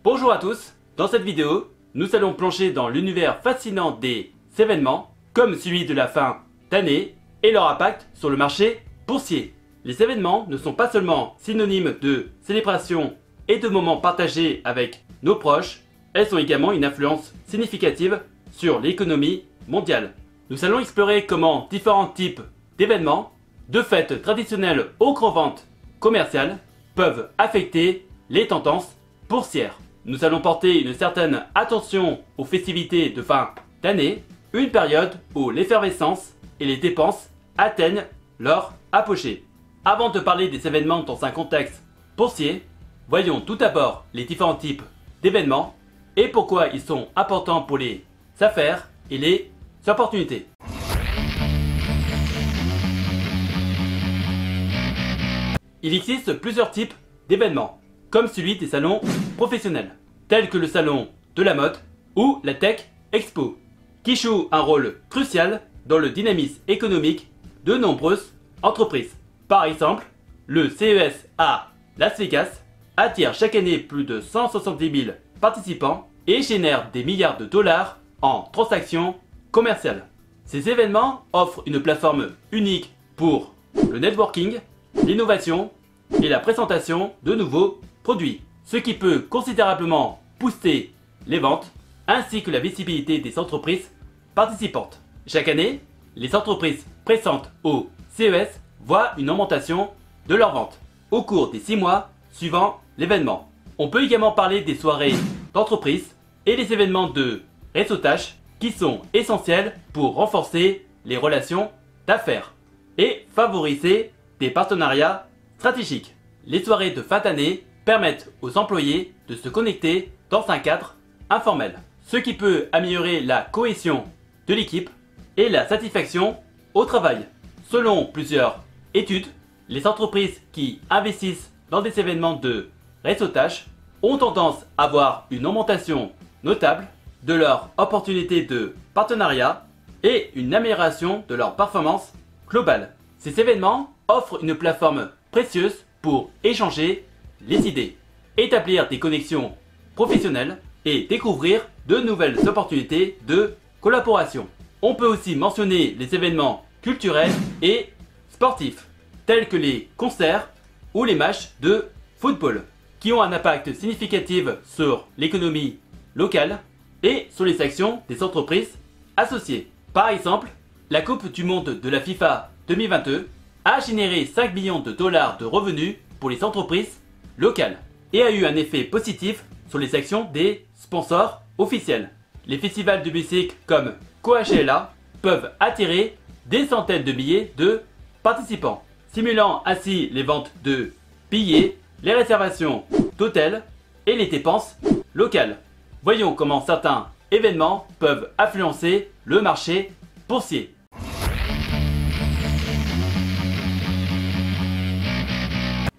Bonjour à tous, dans cette vidéo, nous allons plonger dans l'univers fascinant des événements, comme celui de la fin d'année et leur impact sur le marché boursier. Les événements ne sont pas seulement synonymes de célébration et de moments partagés avec nos proches, elles ont également une influence significative sur l'économie mondiale. Nous allons explorer comment différents types d'événements, de fêtes traditionnelles aux grandes ventes commerciales, peuvent affecter les tendances boursières. Nous allons porter une certaine attention aux festivités de fin d'année, une période où l'effervescence et les dépenses atteignent leur apogée. Avant de parler des événements dans un contexte boursier, voyons tout d'abord les différents types d'événements et pourquoi ils sont importants pour les affaires et les opportunités. Il existe plusieurs types d'événements, comme celui des salons professionnels, tels que le salon de la mode ou la Tech Expo, qui jouent un rôle crucial dans le dynamisme économique de nombreuses entreprises. Par exemple, le CES à Las Vegas attire chaque année plus de 170 000 participants et génère des milliards de dollars en transactions commerciales. Ces événements offrent une plateforme unique pour le networking, l'innovation et la présentation de nouveaux produits, ce qui peut considérablement booster les ventes ainsi que la visibilité des entreprises participantes. Chaque année, les entreprises présentes au CES voient une augmentation de leurs ventes au cours des 6 mois suivant l'événement. On peut également parler des soirées d'entreprise et des événements de réseautage qui sont essentiels pour renforcer les relations d'affaires et favoriser des partenariats stratégiques. Les soirées de fin d'année permettent aux employés de se connecter dans un cadre informel, ce qui peut améliorer la cohésion de l'équipe et la satisfaction au travail. Selon plusieurs études, les entreprises qui investissent dans des événements de réseautage ont tendance à avoir une augmentation notable de leurs opportunités de partenariat et une amélioration de leur performance globale. Ces événements offrent une plateforme précieuse pour échanger les idées, établir des connexions professionnelles et découvrir de nouvelles opportunités de collaboration. On peut aussi mentionner les événements culturels et sportifs, tels que les concerts ou les matchs de football, qui ont un impact significatif sur l'économie locale et sur les actions des entreprises associées. Par exemple, la Coupe du Monde de la FIFA 2022 a généré 5 millions de dollars de revenus pour les entreprises locales et a eu un effet positif sur les actions des sponsors officiels. Les festivals de musique comme Coachella peuvent attirer des centaines de milliers de participants, stimulant ainsi les ventes de billets, les réservations d'hôtels et les dépenses locales. Voyons comment certains événements peuvent influencer le marché boursier.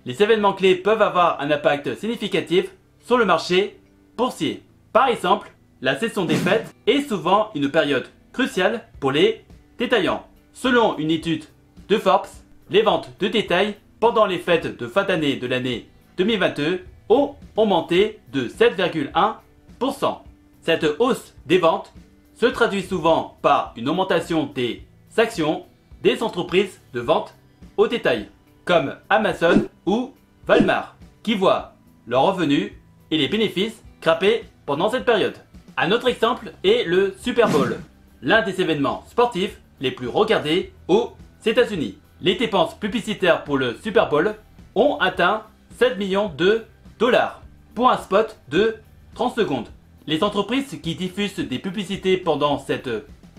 Les événements clés peuvent avoir un impact significatif sur le marché boursier. Par exemple, la saison des fêtes est souvent une période cruciale pour les détaillants. Selon une étude de Forbes, les ventes de détail pendant les fêtes de fin d'année de l'année 2022 ont augmenté de 7,1%. Cette hausse des ventes se traduit souvent par une augmentation des actions des entreprises de vente au détail, comme Amazon ou Walmart, qui voient leurs revenus et les bénéfices grimper pendant cette période. Un autre exemple est le Super Bowl, l'un des événements sportifs les plus regardés aux États-Unis. Les dépenses publicitaires pour le Super Bowl ont atteint 7 millions de dollars pour un spot de 30 secondes. Les entreprises qui diffusent des publicités pendant cet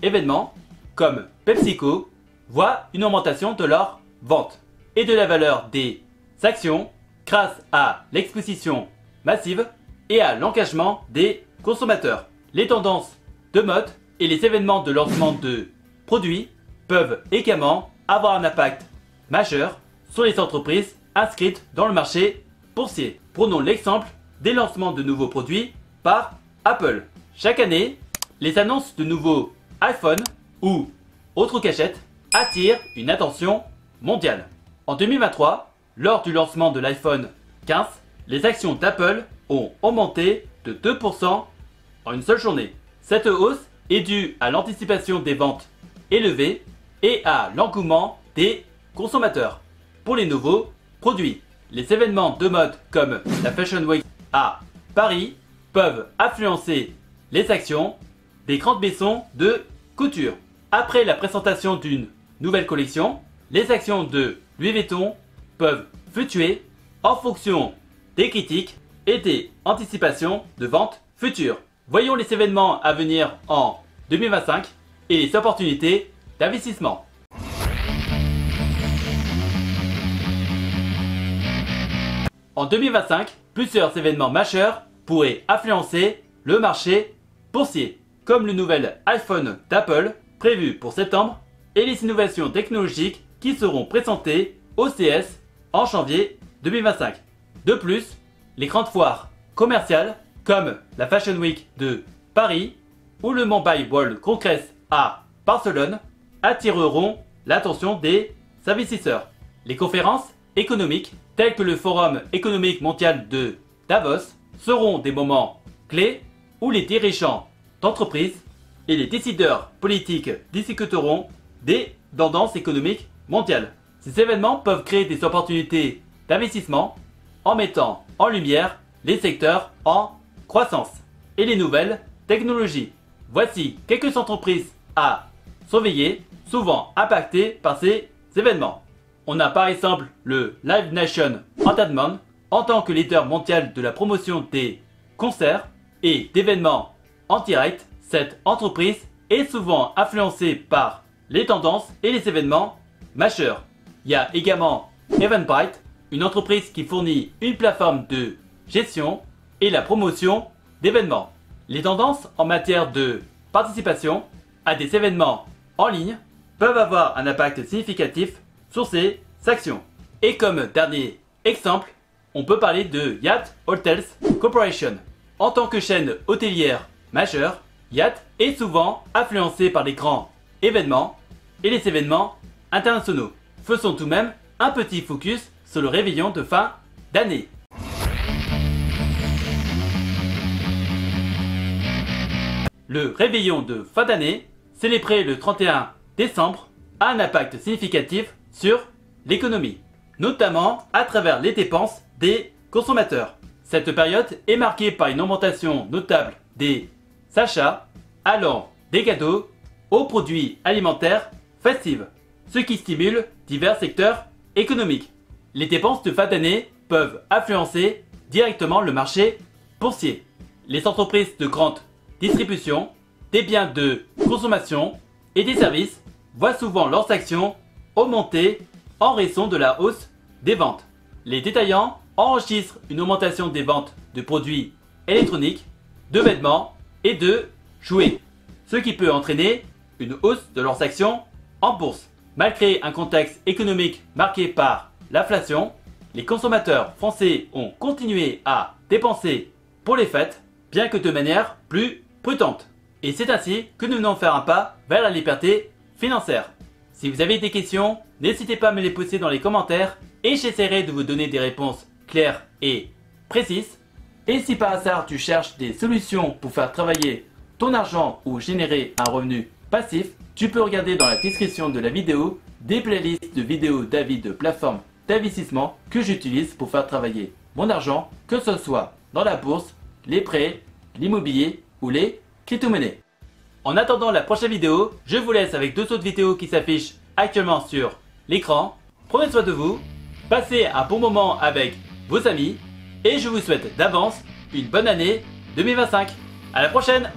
événement, comme PepsiCo, voient une augmentation de leurs ventes et de la valeur des actions grâce à l'exposition massive et à l'engagement des consommateurs. Les tendances de mode et les événements de lancement de produits peuvent également avoir un impact majeur sur les entreprises inscrites dans le marché boursier. Prenons l'exemple des lancements de nouveaux produits par Apple. Chaque année, les annonces de nouveaux iPhone ou autres gadgets attirent une attention mondiale. En 2023, lors du lancement de l'iPhone 15, les actions d'Apple ont augmenté de 2% en une seule journée. Cette hausse est due à l'anticipation des ventes élevées et à l'engouement des consommateurs pour les nouveaux produits. Les événements de mode comme la Fashion Week à Paris peuvent influencer les actions des grandes maisons de couture. Après la présentation d'une nouvelle collection, les actions de Louis Vuitton peuvent fluctuer en fonction des critiques et des anticipations de ventes futures. Voyons les événements à venir en 2025 et les opportunités d'investissement. En 2025, plusieurs événements majeurs pourraient influencer le marché boursier, comme le nouvel iPhone d'Apple prévu pour septembre et les innovations technologiques qui seront présentées au CES en janvier 2025. De plus, les grandes foires commerciales comme la Fashion Week de Paris ou le Mobile World Congress à Barcelone attireront l'attention des investisseurs. Les conférences économiques telles que le Forum économique mondial de Davos seront des moments clés où les dirigeants d'entreprises et les décideurs politiques discuteront des tendances économiques mondiales. Ces événements peuvent créer des opportunités d'investissement en mettant en lumière les secteurs en croissance et les nouvelles technologies. Voici quelques entreprises à surveiller, souvent impactées par ces événements. On a par exemple le Live Nation Entertainment en tant que leader mondial de la promotion des concerts et d'événements en direct. Cette entreprise est souvent influencée par les tendances et les événements majeurs. Il y a également Eventbrite, une entreprise qui fournit une plateforme de gestion et la promotion d'événements. Les tendances en matière de participation à des événements en ligne peuvent avoir un impact significatif sur ces actions. Et comme dernier exemple, on peut parler de Hyatt Hotels Corporation. En tant que chaîne hôtelière majeure, Hyatt est souvent influencé par les grands événements et les événements internationaux. Faisons tout de même un petit focus sur le réveillon de fin d'année. Le réveillon de fin d'année, célébré le 31 décembre, a un impact significatif sur l'économie, notamment à travers les dépenses des consommateurs. Cette période est marquée par une augmentation notable des achats allant des cadeaux aux produits alimentaires festifs, ce qui stimule divers secteurs économiques. Les dépenses de fin d'année peuvent influencer directement le marché boursier. Les entreprises de grande distribution, des biens de consommation et des services voient souvent leurs actions augmenter en raison de la hausse des ventes. Les détaillants enregistrent une augmentation des ventes de produits électroniques, de vêtements et de jouets, ce qui peut entraîner une hausse de leurs actions en bourse. Malgré un contexte économique marqué par l'inflation, les consommateurs français ont continué à dépenser pour les fêtes, bien que de manière plus prudente. Et c'est ainsi que nous venons faire un pas vers la liberté financière. Si vous avez des questions, n'hésitez pas à me les poser dans les commentaires et j'essaierai de vous donner des réponses claires et précises. Et si par hasard tu cherches des solutions pour faire travailler ton argent ou générer un revenu passif, tu peux regarder dans la description de la vidéo des playlists de vidéos d'avis de plateformes d'investissement que j'utilise pour faire travailler mon argent, que ce soit dans la bourse, les prêts, l'immobilier ou les crypto-monnaies. En attendant la prochaine vidéo, je vous laisse avec deux autres vidéos qui s'affichent actuellement sur l'écran. Prenez soin de vous, passez un bon moment avec vos amis et je vous souhaite d'avance une bonne année 2025. À la prochaine!